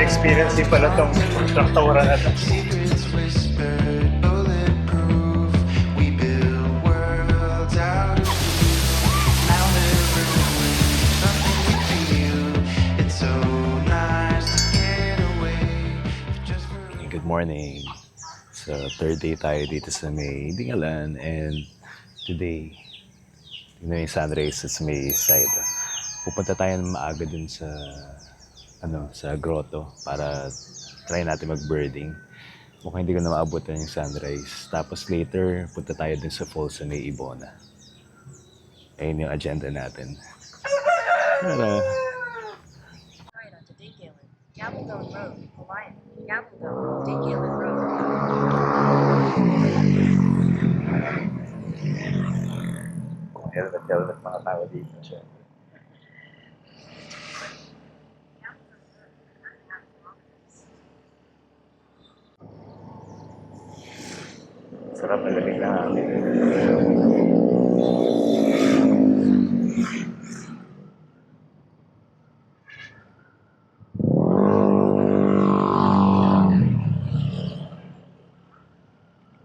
experience din pala itong traktora na to. Good morning. So, third day tayo dito sa may Dingalan, and today, tignan yung sunrise sa may side. Pupunta tayo ng maaga dun sa sa grotto para try natin mag-birding. Mukhang hindi ko na maabutan yung sunrise. Tapos later, punta tayo dun sa falls sa may Ibona. Ayun yung agenda natin. Tara! Right onto Dingalan, Gabaldon Road, Hawaiian, Gabaldon, Dingalan Road. Helmet mga tao dito siya. Sarap na lamig na hangin.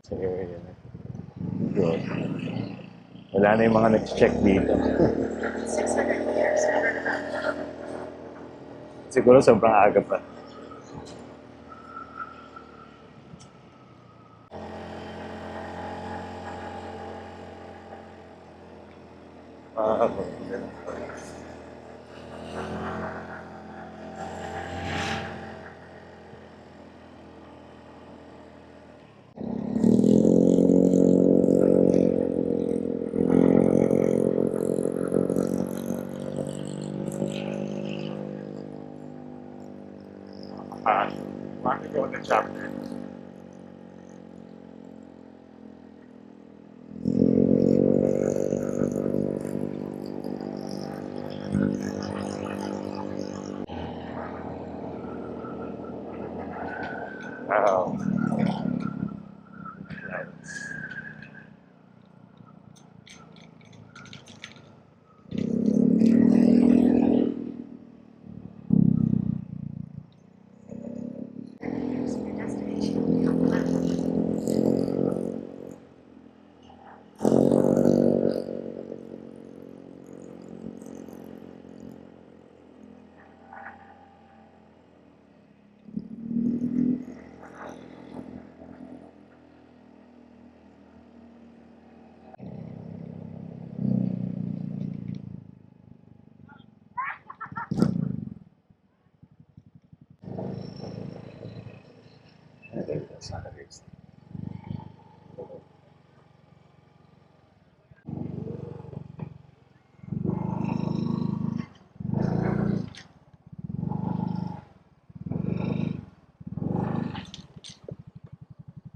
So, yun. Good. Wala na yung mga nag-check dito. 600 meters, turn left. Siguro sobrang aga pa. Bakit ako nag-chapter? Wow. Here's your destination, turn left.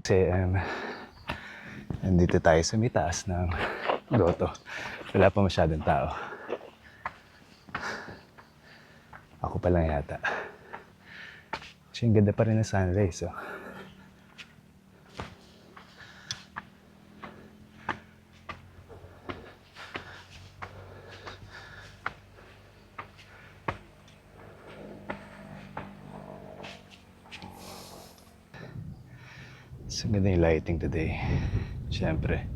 Kasi nandito tayo sa may taas ng grotto. Wala pa masyadong tao. Ako pa lang yata. Kasi ang ganda pa rin ng sunrise. Oh. So, ang ganda yung lighting today. Siyempre.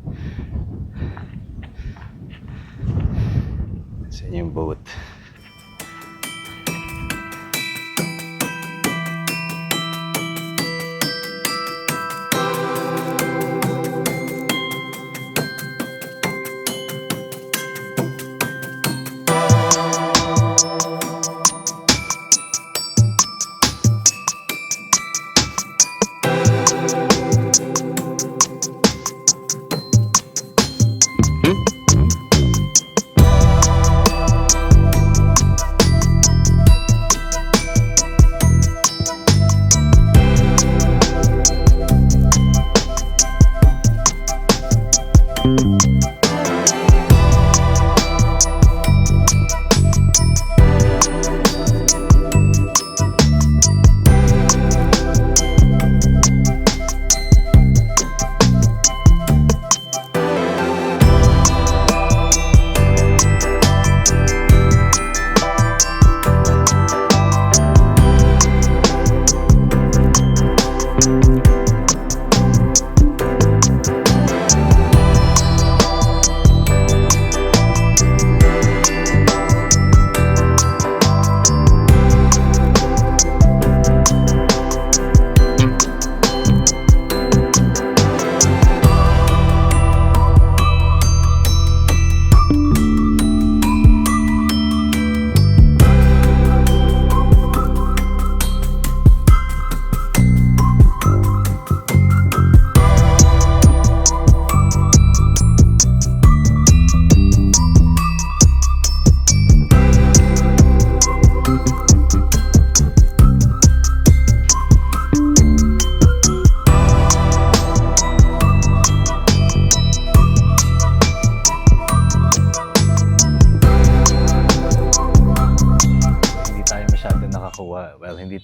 Sa yung boat.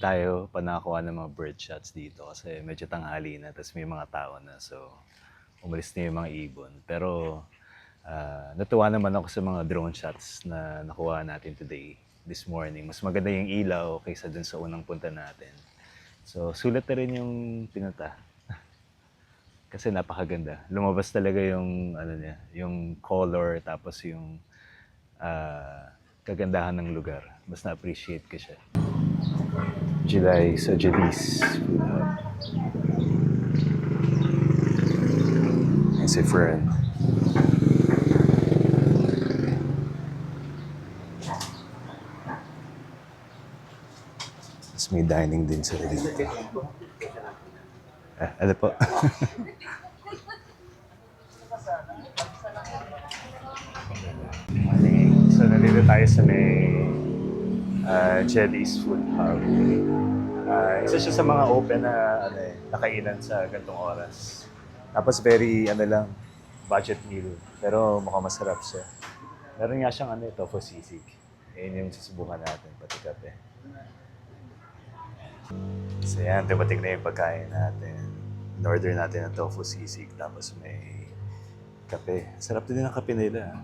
tayo pa nakakuha ng mga bird shots dito kasi medyo tanghali na, tapos may mga tao na. So, umalis na yung mga ibon. Pero, natuwa naman ako sa mga drone shots na nakuha natin today, this morning. Mas maganda yung ilaw kaysa dun sa unang punta natin. So, sulit na rin yung pinunta. Kasi napakaganda. Lumabas talaga yung, ano niya, yung color, tapos yung kagandahan ng lugar. Mas na-appreciate ko siya. July sa Jadis. Yan si Fern. Tapos may dining din sila dito. Ano po? So, nandito tayo sa may Jelly's Food Hub. Isa siya sa mga open na nakainan sa gantong oras. Tapos very, budget meal. Pero mukhang masarap siya. Meron nga siyang tofu sisig. Ayun yung susubukan natin, pati kape. So yan, dumating na yung pagkain natin. In-order natin ng tofu sisig, tapos may kape. Sarap din ang kape nila.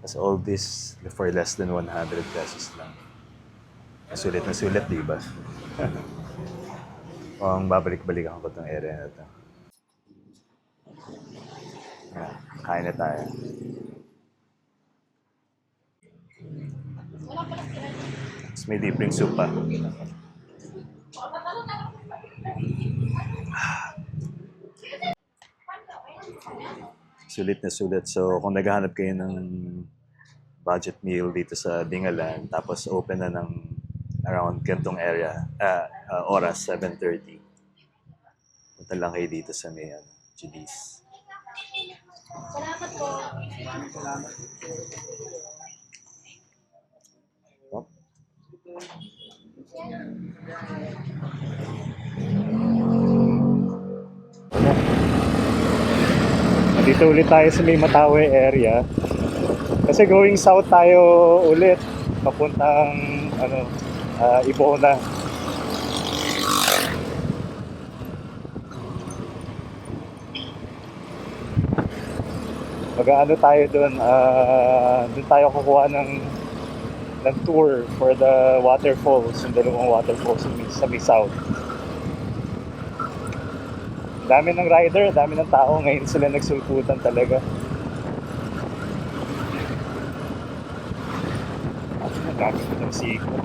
Tapos all this for less than 100 pesos lang. Sulit na sulit, di ba? Mukhang babalik-balik ako itong area na ito. Yan, kain na tayo. Tapos may libreng soup pa. Sulit na sulit. So kung naghahanap kayo ng budget meal dito sa Dingalan, tapos open na ng around gantong area, oras 7:30. Punta lang kayo dito sa may Jadis. Salamat po. Salamat. Oh. Dito ulit tayo sa may Matawe area. Kasi going south tayo ulit. Papuntang Ibona. Mag-ano tayo doon, doon tayo kukuha ng tour for the waterfalls, yung dalawang waterfalls sa may south. Dami ng rider, dami ng tao, ngayon sila nagsulputan talaga. Dami ng siko.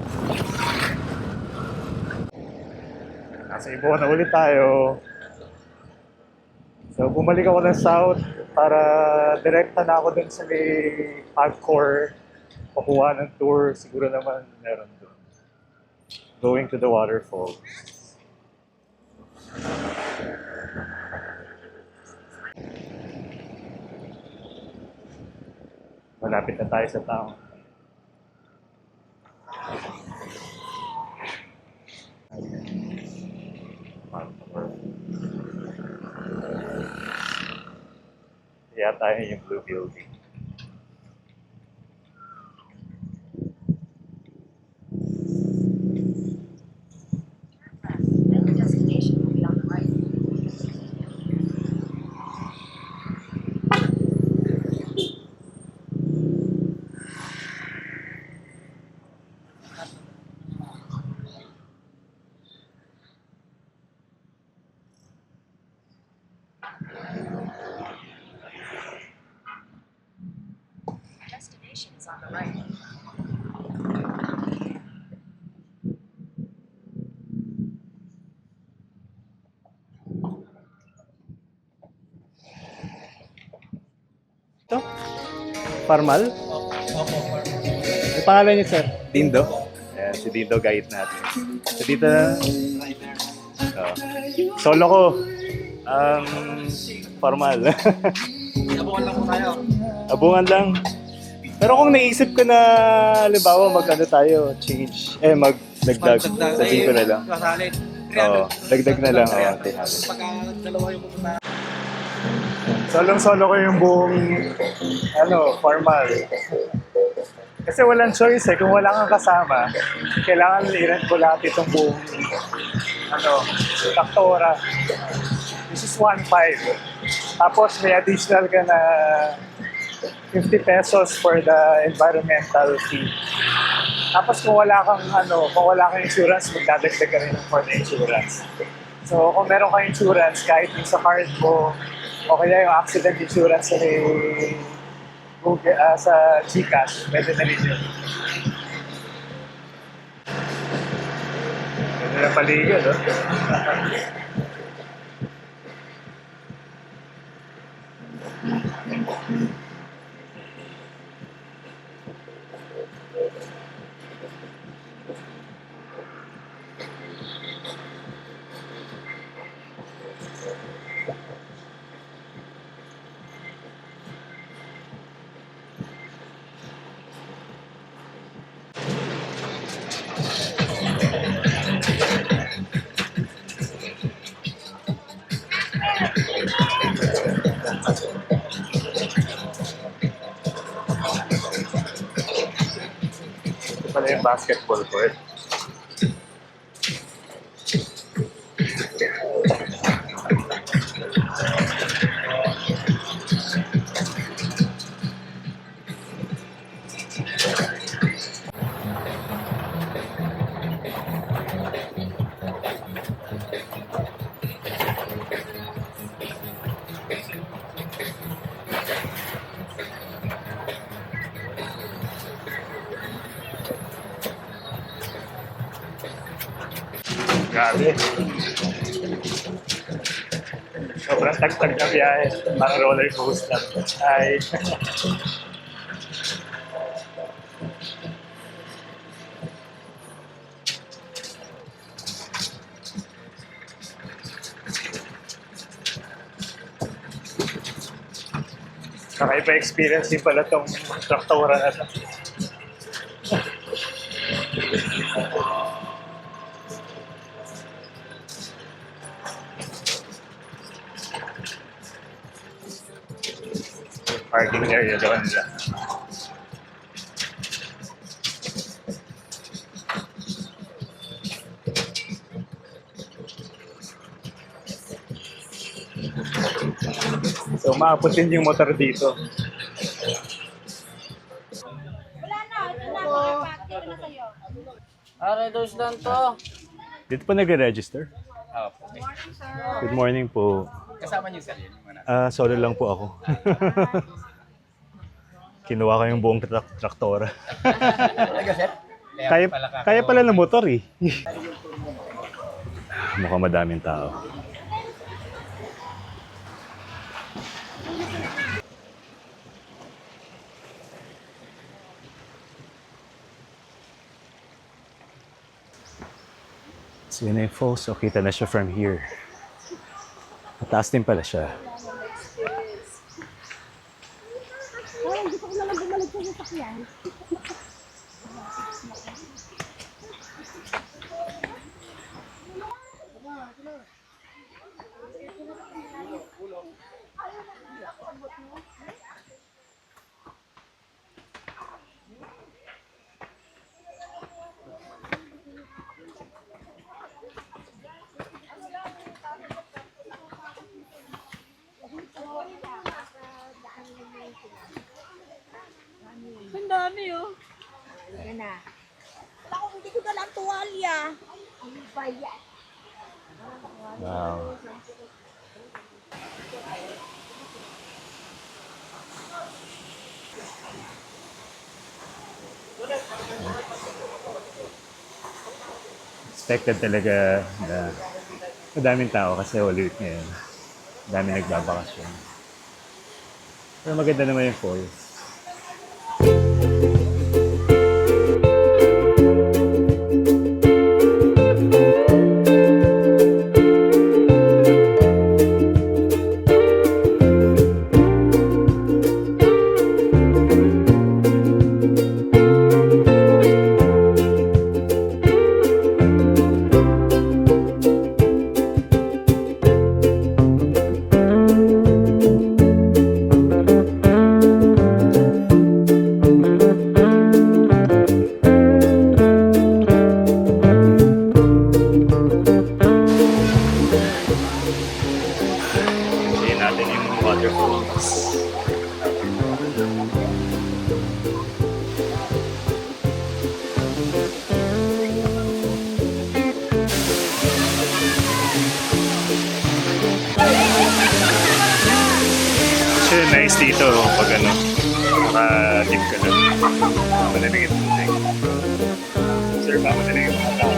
Nasa Ibona ulit tayo. So bumalik ako ng south para direkta na ako dun sa may Pagcor. Pakuha ng tour, siguro naman meron dun. Going to the waterfall. Malapit na tayo sa town. Kaya tayo yung blue building. Then the destination will be on the right. Destination is on the right. Ito? Farmal? Ang pangalan niyo, sir? Dindo? Ayan, si Dindo guide natin. So dito na. Solo ko. Formal. Abungan lang po tayo. Abungan lang. Pero kung naisip ko na, halimbawa, tayo, change, magdagdag, sabihin ko na lang. Kasalit. Oo, dagdag na lang. Oo, 300. Pagka dalawa yung pupunta. Solong-solo ko yung buong, formal. Kasi walang choice eh. Kung wala kang kasama, kailangan i-rent ko lahat itong buong Taktora. This is 1.5. Tapos may additional ka na 50 pesos for the environmental fee. Tapos kung wala kang insurance, magdadagdag ka rin for the insurance. So kung meron kang insurance, kahit yung sa card mo, o kaya yung accident insurance sa Google, sa GCash, pwede na rin yun. Pwede na paligid, no? Ito pala yung basketball court. Grabe. Sobrang tagtag na biyahe. Parang roller coaster. Ay. Kakaiba experience din pala tong traktora na to. Parking area doon nila. So, maaputin yung motor dito. Wala na, ito na, makapack. Dito na sa'yo. Reduce lang to. Dito pa nagre-register? Opo. Good morning po. Kasama niyo sa yun. Solo lang po ako. Kinuha ko yung buong traktora. Talaga, sir? Kaya pala ng motor eh. Mukhang madaming tao. So yun na yung falls. So kita na siya from here. Mataas din pala siya. Ay, gusto ko naman bumalik sa sasakyan. Ang dami oh. Yan na. Wala ko, hindi ko dalang tuwalya. Ano ba yan? Wow. Expected talaga na madaming tao kasi Holy Week ngayon. Dami nagbabakasyon. Pero maganda naman yung falls. nice dito pag ano, naka-live ka lang. Madaling ito. Sir, pa madaling yung mga tao.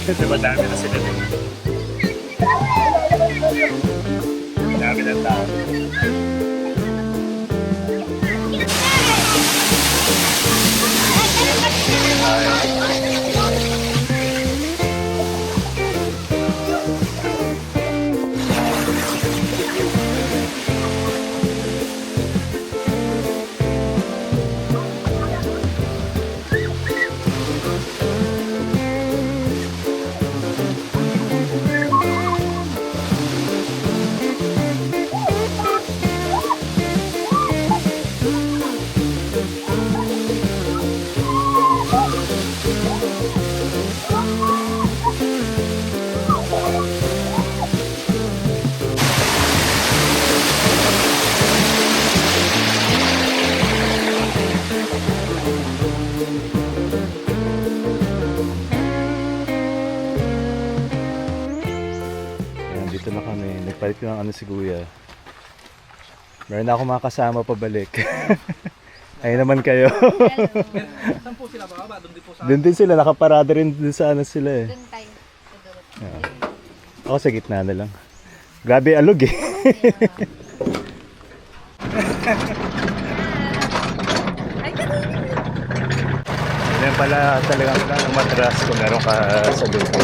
Diba dami na sila dito? Dami ng tao. Ayan, dito na kami. Nagpalit ko ng ano si Kuya. Meron na ako mga kasama pabalik. Ayun naman kayo. Saan po sila ba? Doon din po sa... Doon din sila, nakaparada rin dun sa ano sila eh. Doon tayo. Ako sa gitna na lang. Grabe alog eh. Yan pala talagang umatras kung meron ka sa lupa.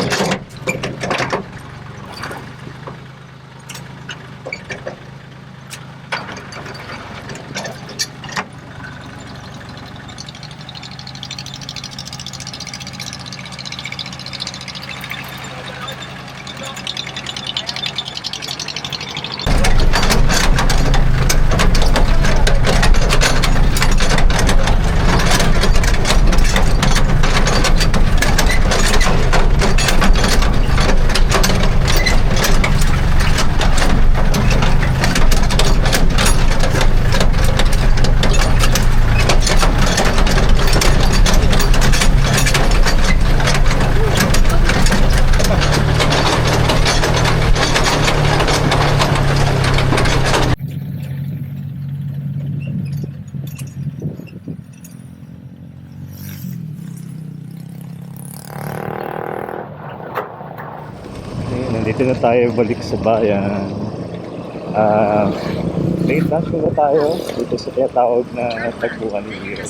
Nandito na tayo balik sa bayan. Late lunch na tayo dito sa tinatawag na tagpuan ni Hero.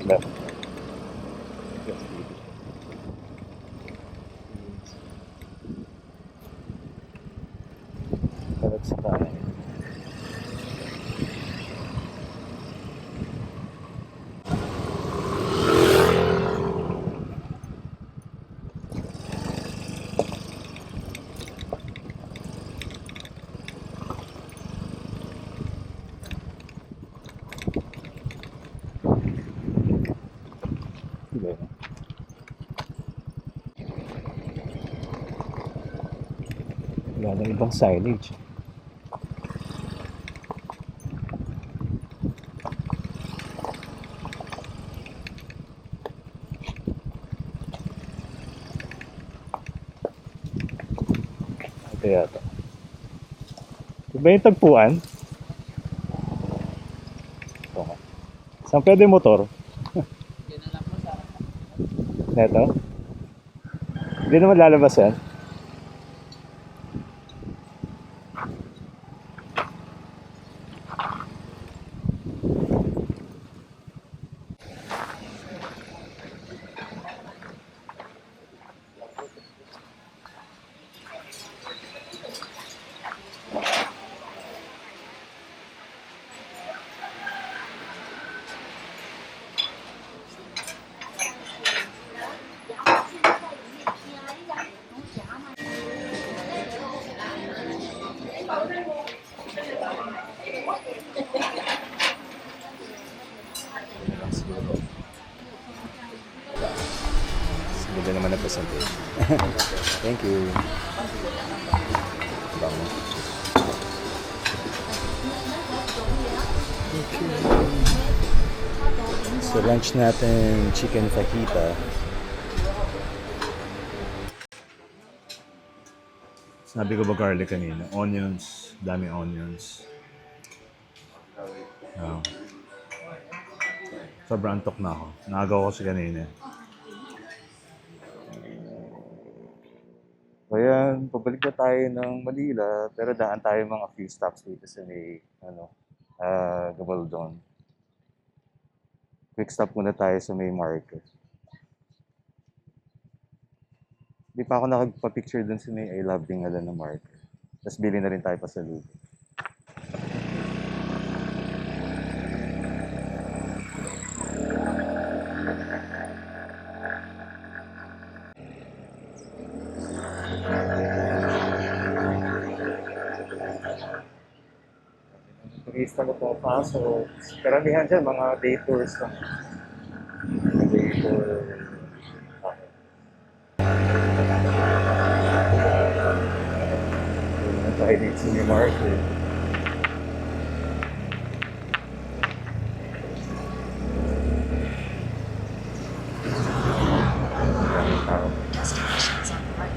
Left. Balik sa bayan. Wala nang ibang signage. Ito yata. Ito ba yung tagpuan? Ito nga. Saan pwede motor? Neto? Hindi naman lalabas yan. Ganda naman na presentation. Thank you. Bango. Okay. So lunch natin, chicken fajita. Sabi ko ba garlic kanina? Onions. Daming onions. Oh. Sobrang antok na ako. Nakagaw ko kasi kanina. So yan, pabalik na tayo ng Manila, pero daan tayo mga few stops dito sa may, Gabaldon. Quick stop muna tayo sa may market. Hindi pa ako nakagpa-picture dun sa may I Love Dingalan na market. Tapos bili na rin tayo pa sa lugo. Turista na pumapasok. Karamihan dyan, mga day tours lang. Mga day tour. Tayo dito sa New Market. Destinations on the right.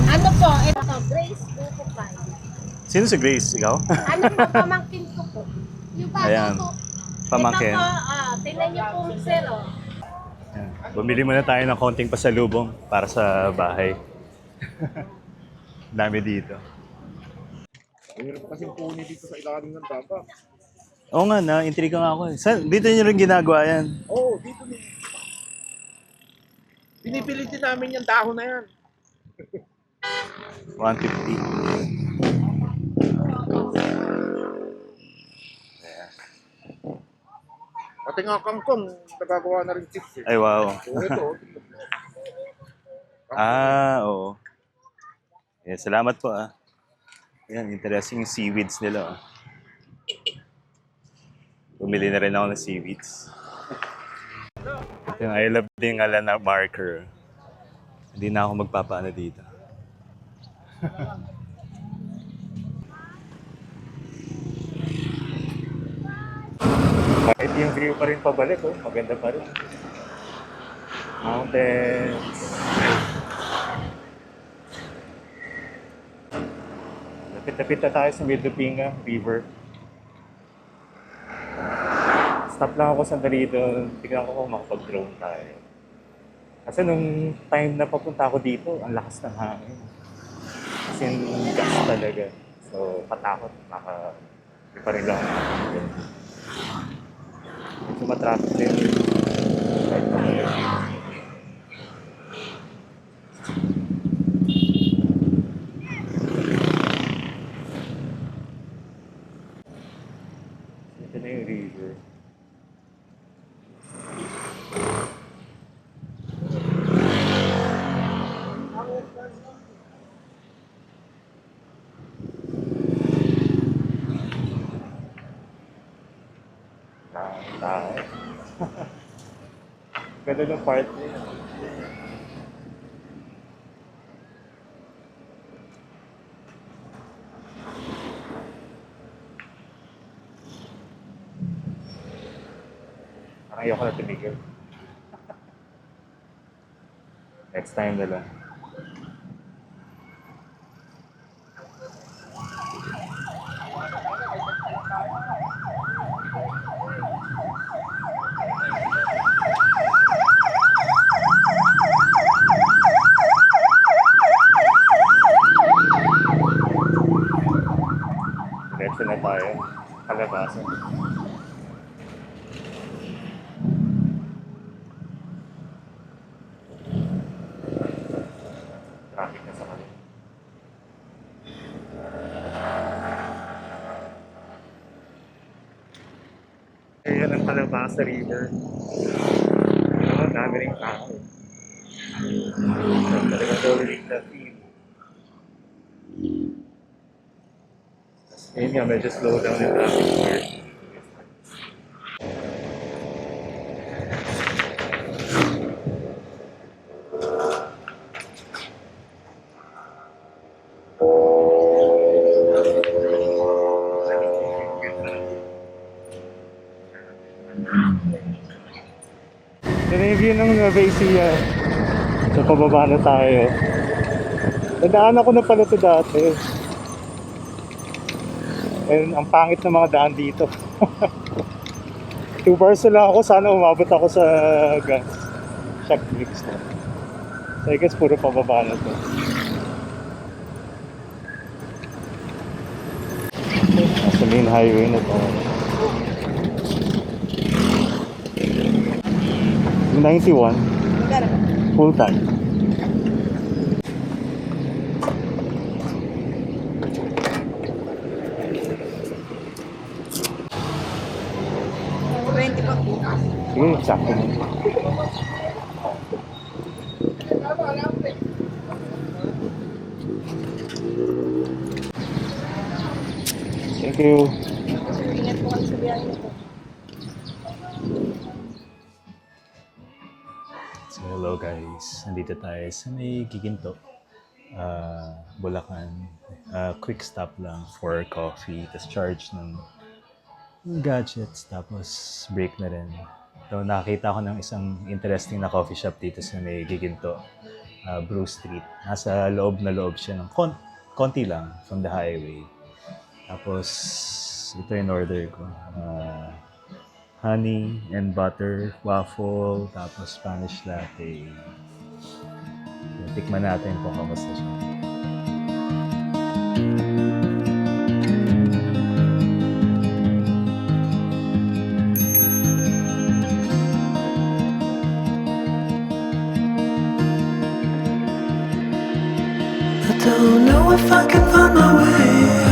Ano po, ito, Grace Buko Pie. Sino si Grace? Ikaw? Ano po, pamangkin ko po. Yung bago Ayan. po. Pamangkin. Ito po, tingnan niyo po, sir, oh. Ayan. Bumili muna tayo ng konting pasalubong para sa bahay. Dami dito. Mayroon pa kasing puni dito sa ilalim ng dagat. Oo nga, na-intriga nga ako. Dito nyo rin ginagawa yan. Oo, dito din. Pinipilit din namin yung dahon na yan. 150. Pati nga kangkong, nagagawa na rin chips eh. Ay, wow. So ito, Oo. Yeah, salamat po Yan, interesting yung seaweeds nila. Bumili na rin ako ng seaweeds. Ito yung I Love Dingalan na marker. Hindi na ako magpapaano dito. Kahit yung view pa rin pabalik, maganda pa rin. Mountains. Lapit-lapit na tayo sa Medupinga River. Stop lang ako sandali doon. Tignan ko kung makapag-drone tayo. Kasi nung time na papunta ako dito, ang lakas ng hangin. Kasi yung gas talaga. So, patakot. Hindi pa rin lang ako. Medyo matraffic din. Kahit pa ito na yung river. Tao. Ganda ng part niya. Parang ayoko na tumigil. Next time na lang. Diretso na tayo. Kalabasan. Traffic na sa kanila. Ayan ang Kalabasa River. Dami rin tao. Talagang rolling na feel. Ayun nga, medyo slow down yung traffic here. Ito na yung view ng Nueva Ecija. So, pababa na tayo. Nadaan ako na pala ito dati. And ang pangit ng mga daan dito. 2 bars na lang ako. Sana umabot ako sa gas. Shock bricks na. So, I guess puro pababa na ito. Sa main highway na ito. 91. Full tank. Sige, sakto mo. Thank you. Ingat po kayo sa biyahe nito. So hello guys, nandito tayo sa may Giginto, Bulacan. Quick stop lang for coffee, tapos charge ng gadgets, tapos break na rin. So nakita ko ng isang interesting na coffee shop dito sa may Giginto, Brew Street. Nasa loob na loob siya ng konti lang from the highway. Tapos ito yung order ko. Honey and butter waffle, tapos Spanish latte. Tikman natin kung kamusta siya. I don't know if I can find my way